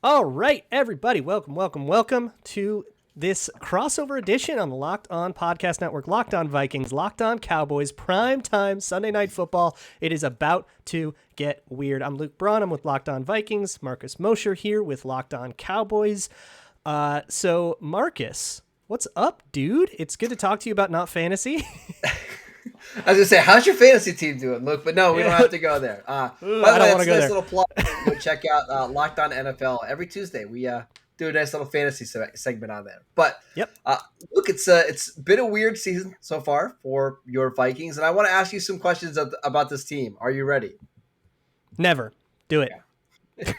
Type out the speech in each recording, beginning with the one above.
All right, everybody, welcome to this crossover edition on the Locked On Podcast Network. Locked On Vikings, Locked On Cowboys, prime time Sunday night football. It is about to get weird. I'm Luke Bruan. I'm with Locked On Vikings. Marcus Mosher here with Locked On Cowboys. So Marcus, what's up, dude? It's good to talk to you about not fantasy. I was gonna say, how's your fantasy team doing, Luke? But no, we don't have to go there. By the I way, don't want that's to a go nice there. little plug. Go check out Locked On NFL every Tuesday. We do a nice little fantasy segment on there. But Yep. Luke, it's been a weird season so far for your Vikings, and I want to ask you some questions about this team. Are you ready? Never. Do it. Yeah.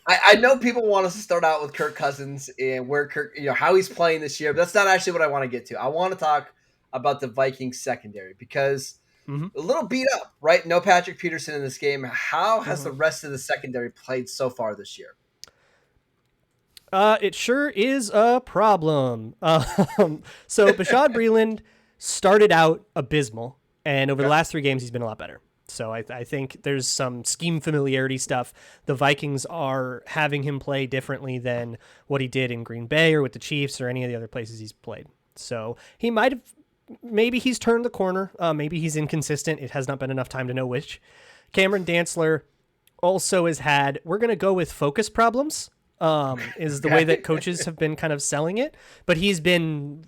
I know people want us to start out with Kirk Cousins and where Kirk, how he's playing this year, but that's not actually what I want to get to. I want to talk about the Vikings secondary because a little beat up, right? No Patrick Peterson in this game. How has the rest of the secondary played so far this year? It sure is a problem. So Bashaud Breeland started out abysmal, and over the last 3 games, he's been a lot better. So I think there's some scheme familiarity stuff. The Vikings are having him play differently than what he did in Green Bay or with the Chiefs or any of the other places he's played. So he might have, maybe he's turned the corner. Maybe he's inconsistent. It has not been enough time to know which. Cameron Dantzler also has had, we're going to go with focus problems. Is the way that coaches have been kind of selling it, but he's been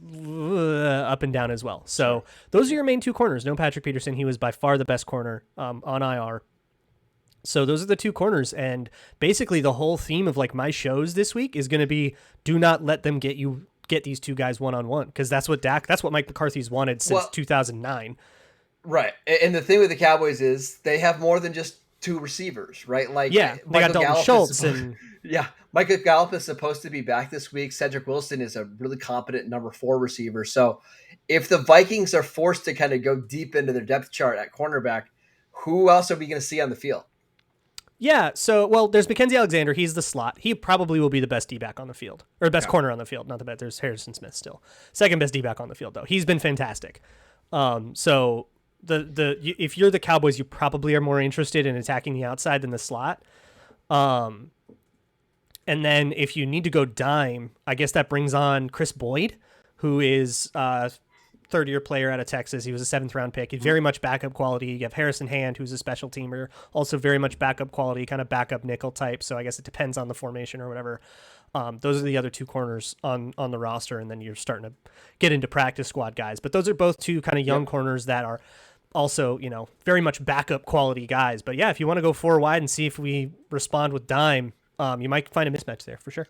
up and down as well. So those are your main 2 corners. No Patrick Peterson. He was by far the best corner on IR. So those are the 2 corners. And basically the whole theme of like my shows this week is going to be, do not let them get these 2 guys one-on-one. Cause that's what Mike McCarthy's wanted since 2009. Right. And the thing with the Cowboys is they have more than just 2 receivers, right? Like, yeah, they got Dalton Schultz and Michael Gallup is supposed to be back this week. Cedric Wilson is a really competent number 4 receiver. So if the Vikings are forced to kind of go deep into their depth chart at cornerback, who else are we going to see on the field? Yeah, so, well, there's Mackenzie Alexander. He's the slot. He probably will be the best D-back on the field, or best corner on the field. Not the best. There's Harrison Smith still. Second best D-back on the field, though. He's been fantastic. So if you're the Cowboys, you probably are more interested in attacking the outside than the slot. And then if you need to go dime, I guess that brings on Chris Boyd, who is a third-year player out of Texas. He was a 7th-round pick. He's very much backup quality. You have Harrison Hand, who's a special teamer, also very much backup quality, kind of backup nickel type. So I guess it depends on the formation or whatever. Those are the other 2 corners on the roster, and then you're starting to get into practice squad guys. But those are both 2 kind of young corners that are also, very much backup quality guys. But yeah, if you want to go 4 wide and see if we respond with dime, you might find a mismatch there for sure.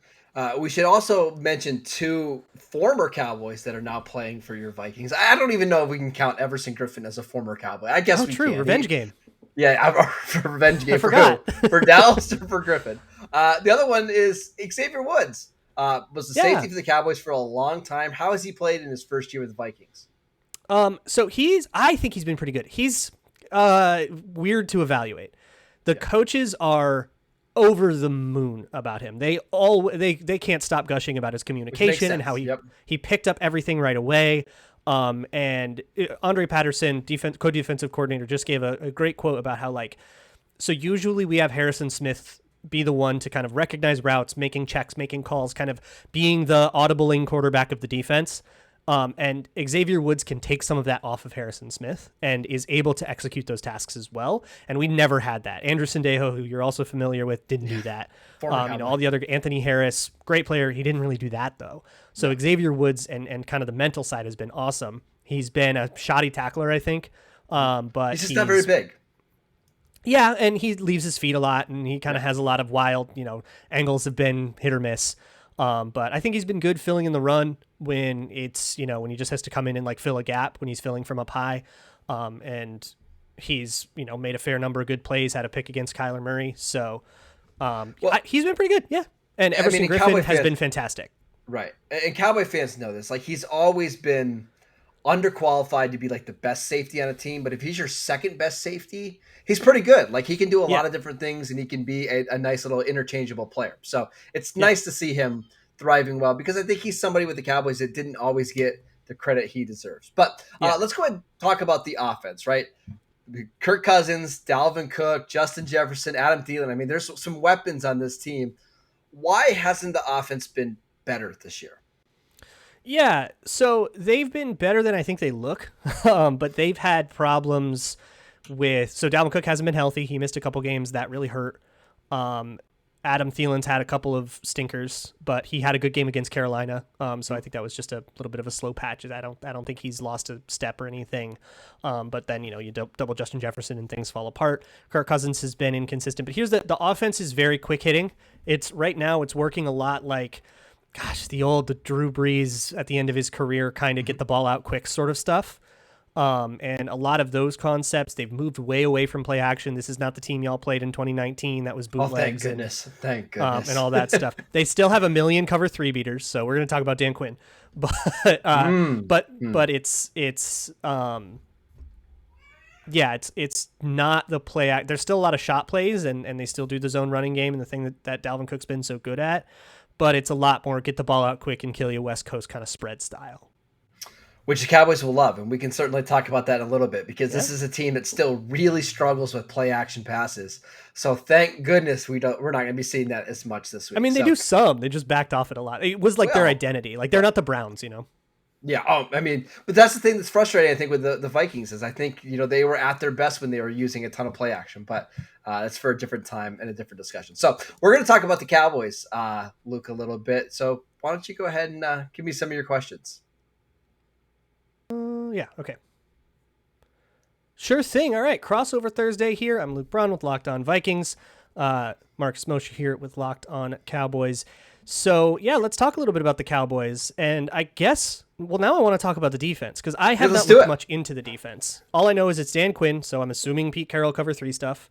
We should also mention 2 former Cowboys that are now playing for your Vikings. I don't even know if we can count Everson Griffin as a former Cowboy. I guess we can. Revenge game. Yeah, revenge game. I forgot. For Dallas or for Griffin. The other one is Xavier Woods. Was the safety for the Cowboys for a long time. How has he played in his first year with the Vikings? So I think he's been pretty good. He's weird to evaluate. The coaches are over the moon about him. They can't stop gushing about his communication and how he picked up everything right away. And Andre Patterson, co-defensive coordinator, just gave a great quote about how, like, so usually we have Harrison Smith be the one to kind of recognize routes, making checks, making calls, kind of being the audibling quarterback of the defense. And Xavier Woods can take some of that off of Harrison Smith and is able to execute those tasks as well. And we never had that. Andrew Sendejo, who you're also familiar with, didn't do that. All the other Anthony Harris, great player. He didn't really do that though. So Xavier Woods and kind of the mental side has been awesome. He's been a shoddy tackler, I think. But he's just not very big. Yeah, and he leaves his feet a lot, and he kind of has a lot of wild, angles have been hit or miss. But I think he's been good filling in the run when it's, when he just has to come in and like fill a gap when he's filling from up high. And he's, made a fair number of good plays, had a pick against Kyler Murray. So he's been pretty good. Yeah. And Everson Griffin has been fantastic. Right. And Cowboy fans know this. Like, he's always been underqualified to be like the best safety on a team. But if he's your second best safety, he's pretty good. Like, he can do a lot of different things, and he can be a nice little interchangeable player. So it's nice to see him thriving well, because I think he's somebody with the Cowboys that didn't always get the credit he deserves. But let's go ahead and talk about the offense, right? Kirk Cousins, Dalvin Cook, Justin Jefferson, Adam Thielen. I mean, there's some weapons on this team. Why hasn't the offense been better this year? Yeah, so they've been better than I think they look, but they've had problems with. So Dalvin Cook hasn't been healthy. He missed a couple games that really hurt. Um, Adam Thielen's had a couple of stinkers, but he had a good game against Carolina. So I think that was just a little bit of a slow patch. I don't think he's lost a step or anything. But then you double Justin Jefferson and things fall apart. Kirk Cousins has been inconsistent, but here's the offense is very quick hitting. It's right now it's working a lot like. Gosh, the old Drew Brees at the end of his career kind of get the ball out quick sort of stuff. And a lot of those concepts, they've moved way away from play action. This is not the team y'all played in 202019. That was bootlegs Thank goodness. And all that stuff. They still have a million cover 3 beaters, so we're going to talk about Dan Quinn. But it's not the play act. There's still a lot of shot plays, and they still do the zone running game and the thing that Dalvin Cook's been so good at. But it's a lot more get the ball out quick and kill you West Coast kind of spread style. Which the Cowboys will love, and we can certainly talk about that in a little bit because this is a team that still really struggles with play action passes. So thank goodness we're not going to be seeing that as much this week. I mean, they do some. They just backed off it a lot. It was like their identity. Like they're not the Browns, Yeah. I mean, but that's the thing that's frustrating, I think, with the Vikings is I think, they were at their best when they were using a ton of play action, but that's for a different time and a different discussion. So we're going to talk about the Cowboys, Luke, a little bit. So why don't you go ahead and give me some of your questions? Yeah. Okay. Sure thing. All right. Crossover Thursday here. I'm Luke Bruan with Locked On Vikings. Marcus Mosher here with Locked On Cowboys. So, yeah, let's talk a little bit about the Cowboys. And I guess, now I want to talk about the defense because I have not looked much into the defense. All I know is it's Dan Quinn, so I'm assuming Pete Carroll cover 3 stuff.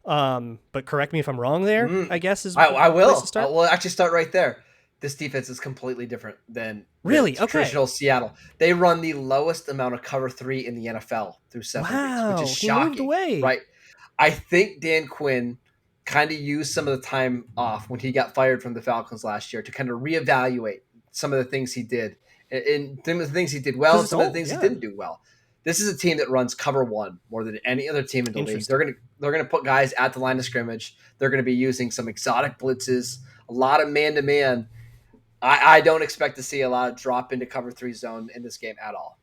But correct me if I'm wrong there, I guess. I will. I will actually start right there. This defense is completely different than traditional Seattle. They run the lowest amount of cover 3 in the NFL through 7 weeks, which is shocking. He moved away. Right? I think Dan Quinn kind of used some of the time off when he got fired from the Falcons last year to kind of reevaluate some of the things he did and some of the things he did well and some of the things he didn't do well. This is a team that runs cover 1 more than any other team in the league. They're gonna put guys at the line of scrimmage. They're gonna be using some exotic blitzes, a lot of man-to-man. I don't expect to see a lot of drop into cover 3 zone in this game at all.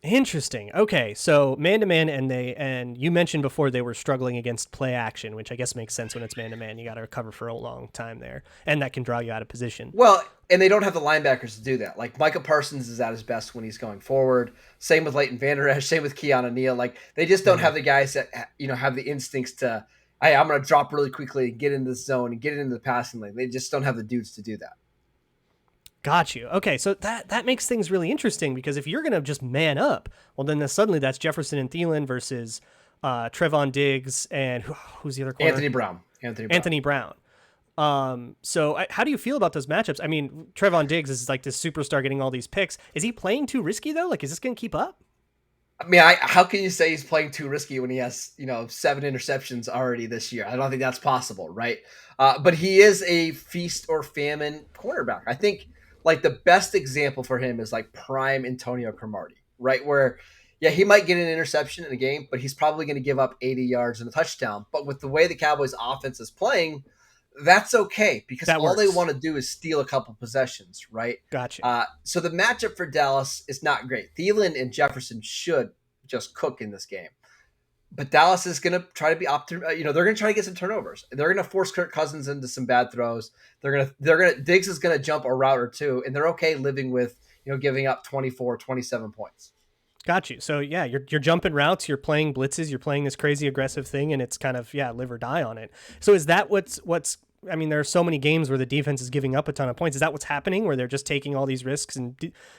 Interesting. Okay, so man-to-man, and you mentioned before they were struggling against play action, which I guess makes sense when it's man-to-man. You got to recover for a long time there, and that can draw you out of position. Well, and they don't have the linebackers to do that. Like Micah Parsons is at his best when he's going forward. Same with Leighton Vander Esch. Same with Keanu Neal. Like they just don't have the guys that have the instincts to. Hey, I'm going to drop really quickly and get into the zone and get into the passing lane. They just don't have the dudes to do that. Got you. Okay, so that makes things really interesting because if you're going to just man up, well, then suddenly that's Jefferson and Thielen versus Trevon Diggs and who's the other corner? Anthony Brown. So how do you feel about those matchups? I mean, Trevon Diggs is like this superstar getting all these picks. Is he playing too risky though? Like, is this going to keep up? I mean, how can you say he's playing too risky when he has 7 interceptions already this year? I don't think that's possible, right? But he is a feast or famine cornerback. I think. Like the best example for him is like prime Antonio Cromartie, right? Where, he might get an interception in a game, but he's probably going to give up 80 yards and a touchdown. But with the way the Cowboys offense is playing, that's okay because all they want to do is steal a couple possessions, right? Gotcha. So the matchup for Dallas is not great. Thielen and Jefferson should just cook in this game. But Dallas is going to try to be they're going to try to get some turnovers. They're going to force Kirk Cousins into some bad throws. Diggs is going to jump a route or two, and they're okay living with, giving up 24, 27 points. Got you. So yeah, you're jumping routes, you're playing blitzes, you're playing this crazy aggressive thing, and it's kind of live or die on it. So is that what's I mean, there are so many games where the defense is giving up a ton of points. Is that what's happening, where they're just taking all these risks, and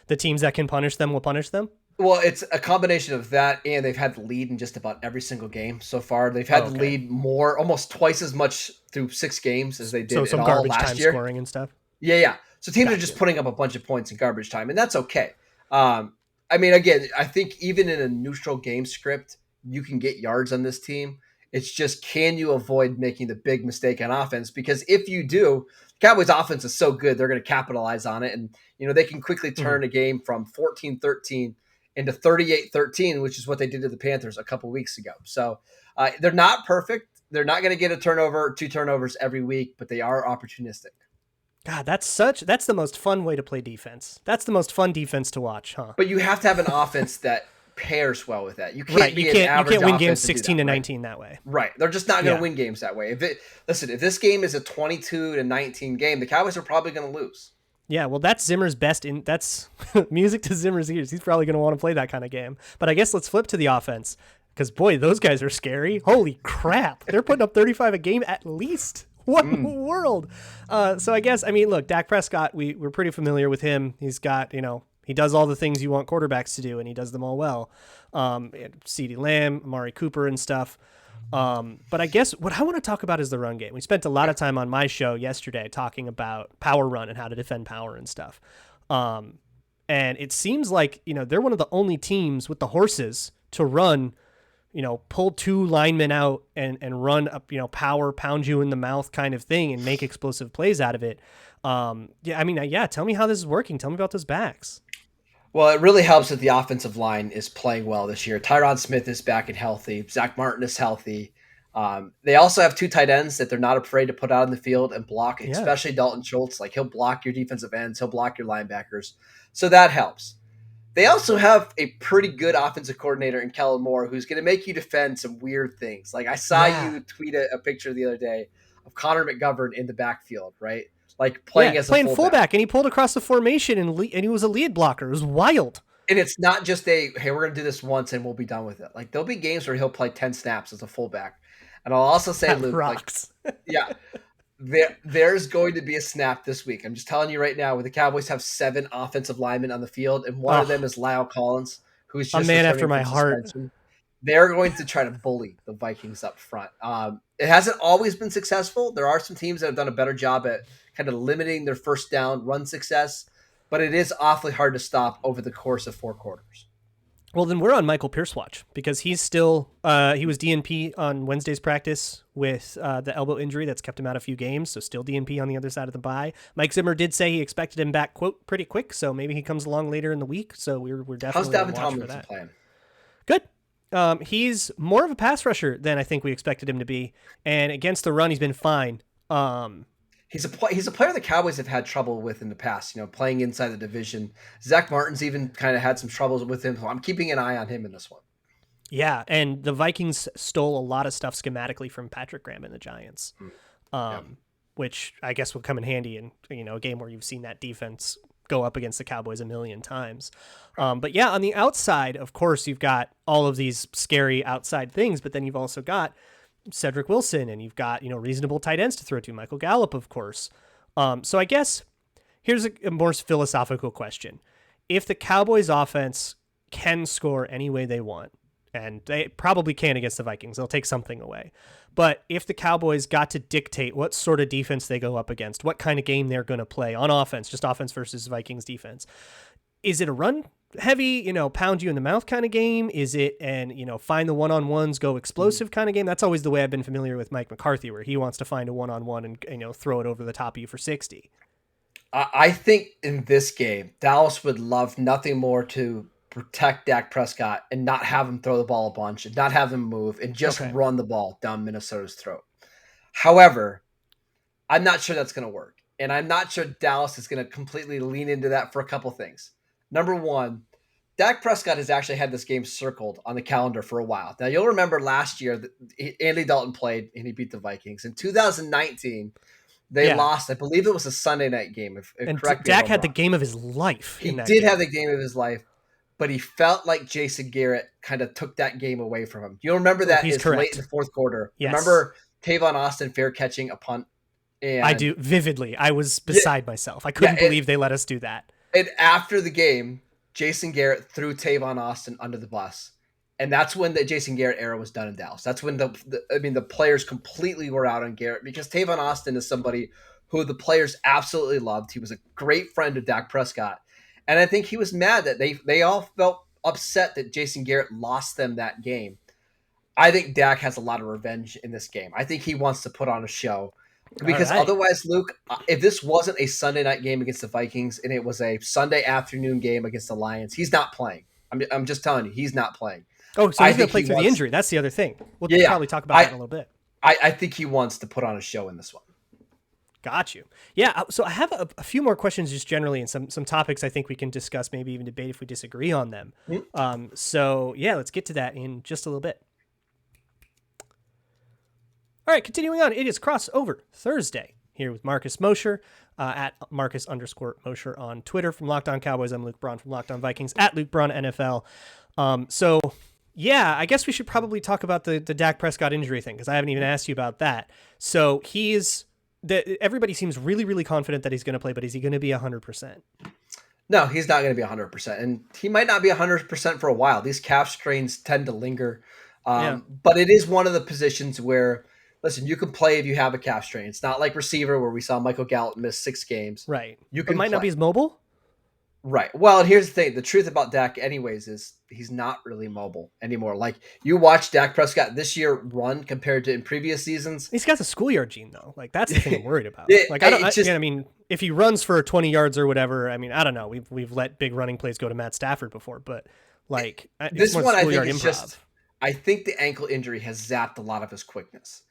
the teams that can punish them will punish them? Well, it's a combination of that, and they've had the lead in just about every single game so far. They've had the lead almost twice as much through 6 games as they did some in garbage all last time year. Scoring and stuff. Yeah. So teams are just putting up a bunch of points in garbage time, and that's okay. I mean, again, I think even in a neutral game script, you can get yards on this team. It's just, can you avoid making the big mistake on offense? Because if you do, Cowboys offense is so good, they're going to capitalize on it, and they can quickly turn a game from 14-13 into 38-13, which is what they did to the Panthers a couple weeks ago. So they're not perfect. They're not going to get 2 turnovers every week, but they are opportunistic. God, that's the most fun way to play defense. That's the most fun defense to watch, huh? But you have to have an offense that pairs well with that. You can't Right. be an You average can't win games offense and do 16 that, to right? 19 that way. Right. They're just not going to Yeah. win games that way. If this game is a 22 to 19 game, the Cowboys are probably going to lose. Yeah, well, that's Zimmer's that's music to Zimmer's ears. He's probably going to want to play that kind of game. But I guess let's flip to the offense because, boy, those guys are scary. Holy crap. They're putting up 35 a game at least. What in the world? So I guess, I mean, look, Dak Prescott, we're pretty familiar with him. He's got, he does all the things you want quarterbacks to do, and he does them all well. CeeDee Lamb, Amari Cooper and stuff. But I guess what I want to talk about is the run game. We spent a lot of time on my show yesterday talking about power run and how to defend power and stuff. And it seems like, they're one of the only teams with the horses to run, pull two linemen out and run up, power, pound you in the mouth kind of thing and make explosive plays out of it. Tell me how this is working. Tell me about those backs. Well, it really helps that the offensive line is playing well this year. Tyron Smith is back and healthy. Zach Martin is healthy. They also have two tight ends that they're not afraid to put out in the field and block, especially Dalton Schultz. Like, he'll block your defensive ends. He'll block your linebackers. So that helps. They also have a pretty good offensive coordinator in Kellen Moore who's going to make you defend some weird things. Like, I saw you tweet a picture the other day of Connor McGovern in the backfield, right? Like playing fullback, and he pulled across the formation and he was a lead blocker. It was wild. And it's not just hey, we're going to do this once and we'll be done with it. Like, there'll be games where he'll play 10 snaps as a fullback. And I'll also say, that Luke, rocks. there's going to be a snap this week. I'm just telling you right now, where the Cowboys have 7 offensive linemen on the field, and one of them is Lyle Collins, who's just a man after my heart. They're going to try to bully the Vikings up front. It hasn't always been successful. There are some teams that have done a better job at kind of limiting their first down run success, but it is awfully hard to stop over the course of 4 quarters. Well, then we're on Michael Pierce watch because he's still he was DNP on Wednesday's practice with the elbow injury that's kept him out a few games, so still DNP on the other side of the bye. Mike Zimmer did say he expected him back, quote, pretty quick, so maybe he comes along later in the week, so we're definitely How's Dalvin watch for Tomlinson that. playing? Good. He's more of a pass rusher than I think we expected him to be, and against the run, he's been fine. He's a player the Cowboys have had trouble with in the past, playing inside the division. Zach Martin's even kind of had some troubles with him, so I'm keeping an eye on him in this one. Yeah, and the Vikings stole a lot of stuff schematically from Patrick Graham and the Giants, which I guess will come in handy in a game where you've seen that defense go up against the Cowboys a million times. But yeah, on the outside, of course, you've got all of these scary outside things, but then you've also got Cedric Wilson, and you've got, reasonable tight ends to throw to. Michael Gallup, of course. So I guess here's a more philosophical question. If the Cowboys offense can score any way they want, and they probably can against the Vikings, they'll take something away. But if the Cowboys got to dictate what sort of defense they go up against, what kind of game they're going to play on offense, just offense versus Vikings defense, is it a run heavy, pound you in the mouth kind of game? Is it find the one-on-ones, go explosive kind of game? That's always the way I've been familiar with Mike McCarthy, where he wants to find a one-on-one and throw it over the top of you for 60. I think in this game, Dallas would love nothing more to protect Dak Prescott and not have him throw the ball a bunch and not have him move and just run the ball down Minnesota's throat. However, I'm not sure that's going to work. And I'm not sure Dallas is going to completely lean into that for a couple things. Number one, Dak Prescott has actually had this game circled on the calendar for a while. Now, you'll remember last year that Andy Dalton played and he beat the Vikings. In 2019, they lost. I believe it was a Sunday night game. And Dak had the game of his life. He did have the game of his life, but he felt like Jason Garrett kind of took that game away from him. You'll remember that is late in the fourth quarter. Yes. Remember Tavon Austin fair catching a punt? And I do vividly. I was beside myself. I couldn't believe they let us do that. And after the game, Jason Garrett threw Tavon Austin under the bus. And that's when the Jason Garrett era was done in Dallas. That's when the players completely were out on Garrett because Tavon Austin is somebody who the players absolutely loved. He was a great friend of Dak Prescott. And I think he was mad that they all felt upset that Jason Garrett lost them that game. I think Dak has a lot of revenge in this game. I think he wants to put on a show. Because otherwise, Luke, if this wasn't a Sunday night game against the Vikings and it was a Sunday afternoon game against the Lions, he's not playing. I'm just telling you, he's not playing. Oh, so he's going to play through the injury. That's the other thing. We'll probably talk about that in a little bit. I think he wants to put on a show in this one. Got you. Yeah. So I have a few more questions just generally and some topics I think we can discuss, maybe even debate if we disagree on them. So yeah, let's get to that in just a little bit. All right, continuing on. It is Crossover Thursday here with Marcus Mosher at Marcus_Mosher on Twitter. From Locked On Cowboys, I'm Luke Braun from Locked On Vikings at Luke Braun NFL. So yeah, I guess we should probably talk about the Dak Prescott injury thing because I haven't even asked you about that. So everybody seems really, really confident that he's going to play, but is he going to be 100%? No, he's not going to be 100%. And he might not be 100% for a while. These calf strains tend to linger. But it is one of the positions where, listen, you can play if you have a calf strain. It's not like receiver where we saw Michael Gallup miss 6 games. Right. You can not be as mobile? Right. Well, and here's the thing. The truth about Dak anyways is he's not really mobile anymore. Like, you watch Dak Prescott this year run compared to in previous seasons. He's got the schoolyard gene, though. Like, that's the thing I'm worried about. Like, I mean, if he runs for 20 yards or whatever, I mean, I don't know. We've let big running plays go to Matt Stafford before, but, like, this one I think is just, I think the ankle injury has zapped a lot of his quickness.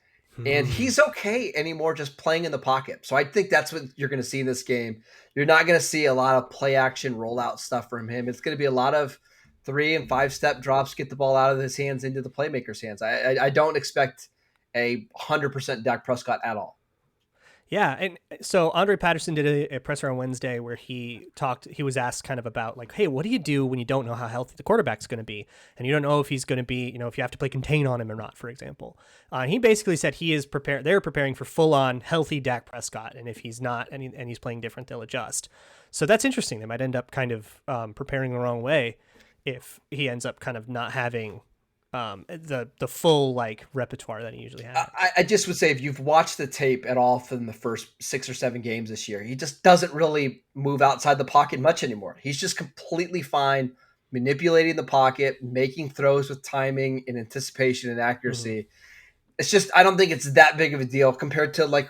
And he's okay anymore just playing in the pocket. So I think that's what you're going to see in this game. You're not going to see a lot of play action rollout stuff from him. It's going to be a lot of 3 and 5 step drops, get the ball out of his hands into the playmaker's hands. I don't expect a 100% Dak Prescott at all. Yeah, and so Andre Patterson did a presser on Wednesday where he was asked kind of about like, hey, what do you do when you don't know how healthy the quarterback's going to be? And you don't know if he's going to be, if you have to play contain on him or not, for example. And he basically said he is prepared. They're preparing for full-on healthy Dak Prescott. And if he's not, and he's playing different, they'll adjust. So that's interesting. They might end up kind of preparing the wrong way if he ends up kind of not having the full like repertoire that he usually has. I just would say if you've watched the tape at all from the first 6 or 7 games this year, he just doesn't really move outside the pocket much anymore. He's just completely fine manipulating the pocket, making throws with timing and anticipation and accuracy. It's just, I don't think it's that big of a deal compared to like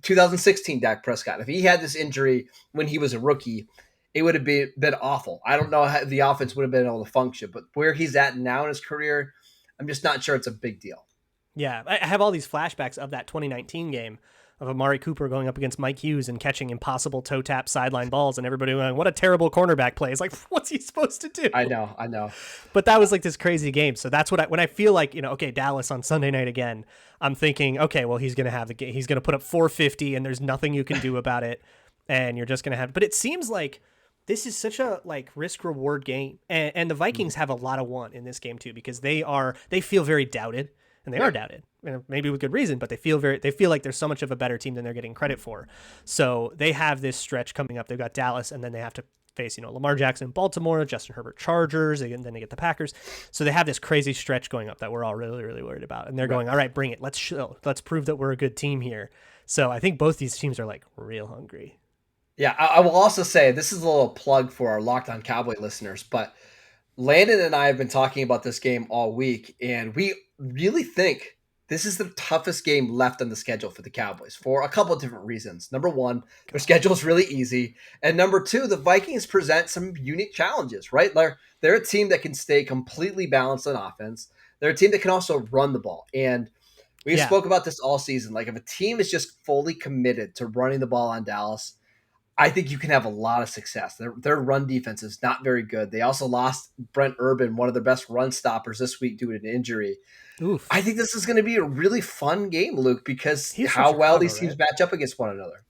2016 Dak Prescott. If he had this injury when he was a rookie, it would have been awful. I don't know how the offense would have been able to function, but where he's at now in his career, I'm just not sure it's a big deal. Yeah, I have all these flashbacks of that 2019 game of Amari Cooper going up against Mike Hughes and catching impossible toe tap sideline balls, and everybody going, what a terrible cornerback play. It's like, what's he supposed to do? I know. But that was like this crazy game. So that's when I feel like, okay, Dallas on Sunday night again, I'm thinking, okay, well, he's going to have the game. He's going to put up 450 and there's nothing you can do about it. And you're just going to have, but it seems like this is such a like risk reward game. And the Vikings have a lot of want in this game too, because they feel very doubted. And they are doubted, maybe with good reason, but they feel like they're so much of a better team than they're getting credit for. So they have this stretch coming up. They've got Dallas, and then they have to face, Lamar Jackson, Baltimore, Justin Herbert, Chargers, and then they get the Packers. So they have this crazy stretch going up that we're all really, really worried about. And they're going, all right, bring it. Let's prove that we're a good team here. So I think both these teams are like real hungry. Yeah, I will also say this is a little plug for our Locked On Cowboy listeners, but Landon and I have been talking about this game all week, and we really think this is the toughest game left on the schedule for the Cowboys for a couple of different reasons. Number one, their schedule is really easy. And number two, the Vikings present some unique challenges, right? They're a team that can stay completely balanced on offense. They're a team that can also run the ball. And we spoke about this all season. Like if a team is just fully committed to running the ball on Dallas, I think you can have a lot of success. Their run defense is not very good. They also lost Brent Urban, one of their best run stoppers this week due to an injury. Oof. I think this is going to be a really fun game, Luke, because how well these teams match up against one another.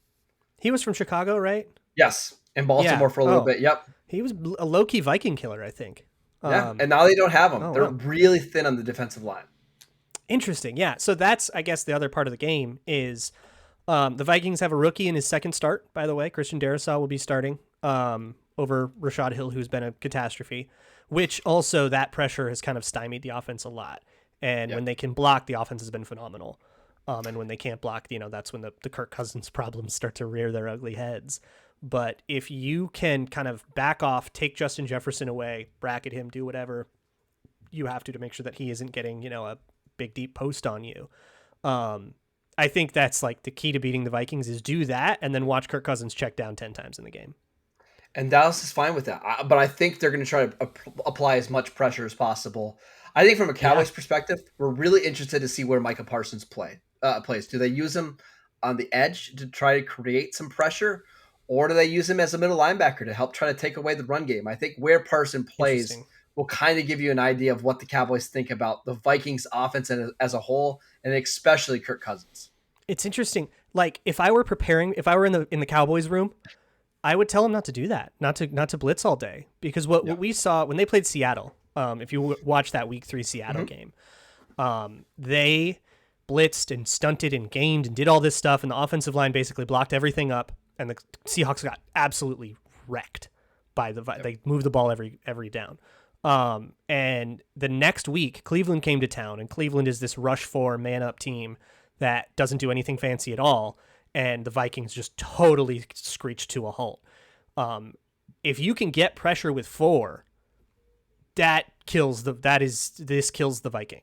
He was from Chicago, right? Yes, in Baltimore for a little bit. Yep. He was a low-key Viking killer, I think. Yeah, and now they don't have him. They're really thin on the defensive line. Interesting. Yeah, so that's, I guess, the other part of the game is the Vikings have a rookie in his second start, by the way. Christian Darrisaw will be starting over Rashad Hill, who's been a catastrophe, which also that pressure has kind of stymied the offense a lot. And when they can block, the offense has been phenomenal. And when they can't block, that's when the Kirk Cousins problems start to rear their ugly heads. But if you can kind of back off, take Justin Jefferson away, bracket him, do whatever you have to make sure that he isn't getting, a big, deep post on you. I think that's like the key to beating the Vikings is do that and then watch Kirk Cousins check down 10 times in the game. And Dallas is fine with that. But I think they're going to try to apply as much pressure as possible. I think from a Cowboys perspective, we're really interested to see where Micah Parsons plays. Do they use him on the edge to try to create some pressure, or do they use him as a middle linebacker to help try to take away the run game? I think where Person plays Interesting. will kind of give you an idea of what the Cowboys think about the Vikings offense as a whole, and especially Kirk Cousins. It's interesting. Like if I were in the Cowboys room, I would tell him not to do that, not to blitz all day, because what we saw when they played Seattle, if you watch that Week 3 Seattle game, they blitzed and stunted and gamed and did all this stuff, and the offensive line basically blocked everything up, and the Seahawks got absolutely wrecked by they moved the ball every down. And the next week, Cleveland came to town, and Cleveland is this rush 4 man up team that doesn't do anything fancy at all. And the Vikings just totally screeched to a halt. If you can get pressure with 4, this kills the Viking.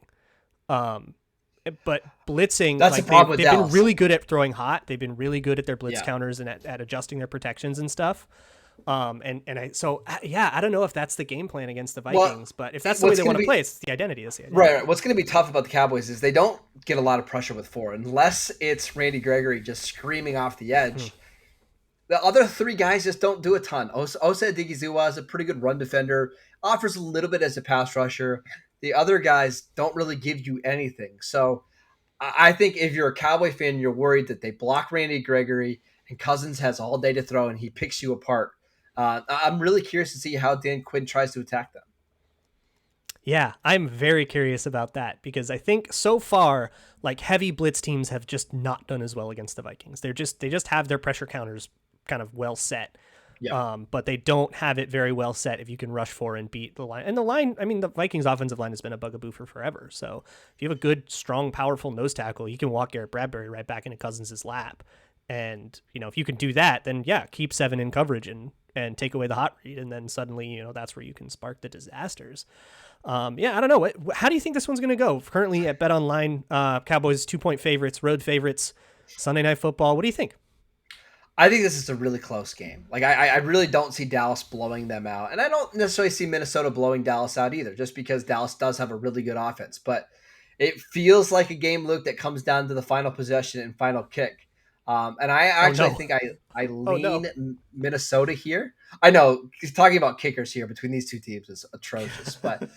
But blitzing, that's the problem with they've Dallas. been really good at throwing hot. They've been really good at their blitz counters and at adjusting their protections and stuff. I don't know if that's the game plan against the Vikings, but if that's the way they want to play, it's the identity. Right. What's going to be tough about the Cowboys is they don't get a lot of pressure with 4 unless it's Randy Gregory just screaming off the edge. The other 3 guys just don't do a ton. Osa Odighizuwa is a pretty good run defender, offers a little bit as a pass rusher. The other guys don't really give you anything. So I think if you're a Cowboy fan, you're worried that they block Randy Gregory and Cousins has all day to throw and he picks you apart. I'm really curious to see how Dan Quinn tries to attack them. Yeah, I'm very curious about that because I think so far, like heavy blitz teams have just not done as well against the Vikings. They just have their pressure counters kind of well set. Yeah. But they don't have it very well set if you can rush 4 and beat the line. And the line, I mean, the Vikings offensive line has been a bugaboo for forever. So if you have a good, strong, powerful nose tackle, you can walk Garrett Bradbury right back into Cousins' lap. And, if you can do that, then keep 7 in coverage and take away the hot read. And then suddenly, that's where you can spark the disasters. I don't know. How do you think this one's going to go? Currently at BetOnline, Cowboys 2-point favorites, road favorites, Sunday Night Football. What do you think? I think this is a really close game. Like I really don't see Dallas blowing them out. And I don't necessarily see Minnesota blowing Dallas out either, just because Dallas does have a really good offense. But it feels like a game, Luke, that comes down to the final possession and final kick. And I actually think I lean Minnesota here. I know he's talking about kickers here between these two teams is atrocious, but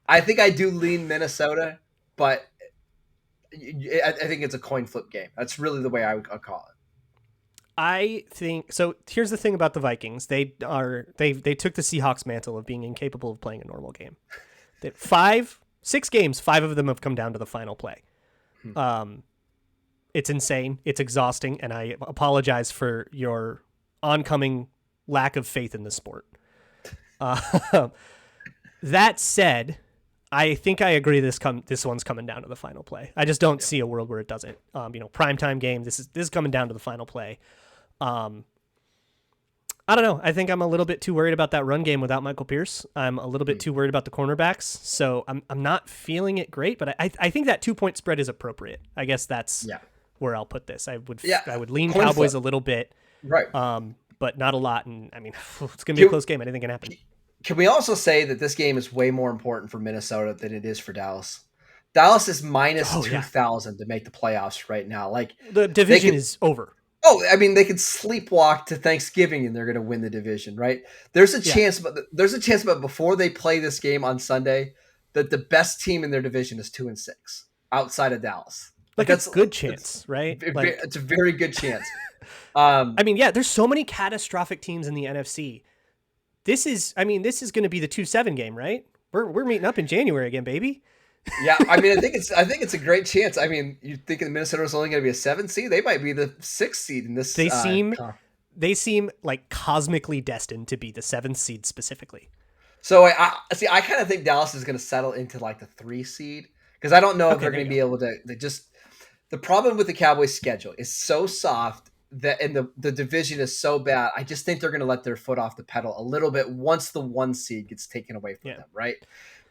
I think I do lean Minnesota, but I think it's a coin flip game. That's really the way I would call it. I think so. Here's the thing about the Vikings. They took the Seahawks mantle of being incapable of playing a normal game. 6 games, 5 of them have come down to the final play. It's insane. It's exhausting. And I apologize for your oncoming lack of faith in the sport. That said, I think I agree this one's coming down to the final play. I just don't see a world where it doesn't. Primetime game. This is coming down to the final play. I don't know. I think I'm a little bit too worried about that run game without Michael Pierce. I'm a little bit too worried about the cornerbacks. So I'm not feeling it great, but I think that 2-point spread is appropriate. I guess that's where I'll put this. I would lean Cowboys a little bit, right? But not a lot. And I mean, it's gonna be a close game. Anything can happen. Can we also say that this game is way more important for Minnesota than it is for Dallas? Dallas is minus 2,000 to make the playoffs right now. Like the division is over. Oh, I mean, they could sleepwalk to Thanksgiving and they're going to win the division, right? There's a chance, but before they play this game on Sunday, that the best team in their division is 2-6 outside of Dallas. Like that's a good chance, right? It's a very good chance. I mean, there's so many catastrophic teams in the NFC. This is going to be the 2-7 game, right? We're meeting up in January again, baby. Yeah, I mean, I think it's a great chance. I mean, you think Minnesota is only going to be a 7 seed? They might be the 6th seed in this. They seem like cosmically destined to be the 7th seed specifically. So I kind of think Dallas is going to settle into like the 3 seed because I don't know if they're going to be able to. The problem with the Cowboys' schedule is so soft that and the division is so bad. I just think they're going to let their foot off the pedal a little bit once the 1 seed gets taken away from them, right?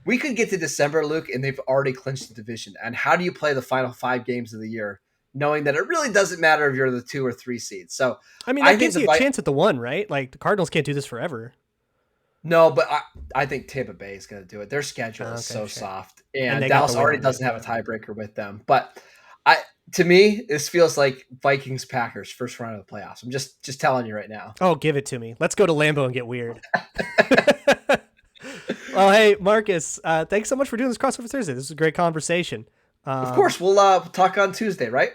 We could get to December, Luke, and they've already clinched the division. And how do you play the final 5 games of the year knowing that it really doesn't matter if you're the 2 or 3 seed? So I mean, that gives you a chance at the 1, right? Like the Cardinals can't do this forever. No, but I think Tampa Bay is going to do it. Their schedule is soft, and Dallas already doesn't have a tiebreaker with them. But To me, this feels like Vikings Packers first round of the playoffs. I'm just telling you right now. Oh, give it to me. Let's go to Lambeau and get weird. Well, hey, Marcus, thanks so much for doing this crossover Thursday. This was a great conversation. Of course, we'll talk on Tuesday, right?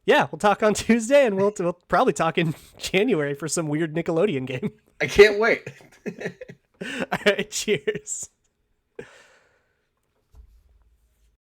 Yeah, we'll talk on Tuesday, and we'll probably talk in January for some weird Nickelodeon game. I can't wait. All right, cheers.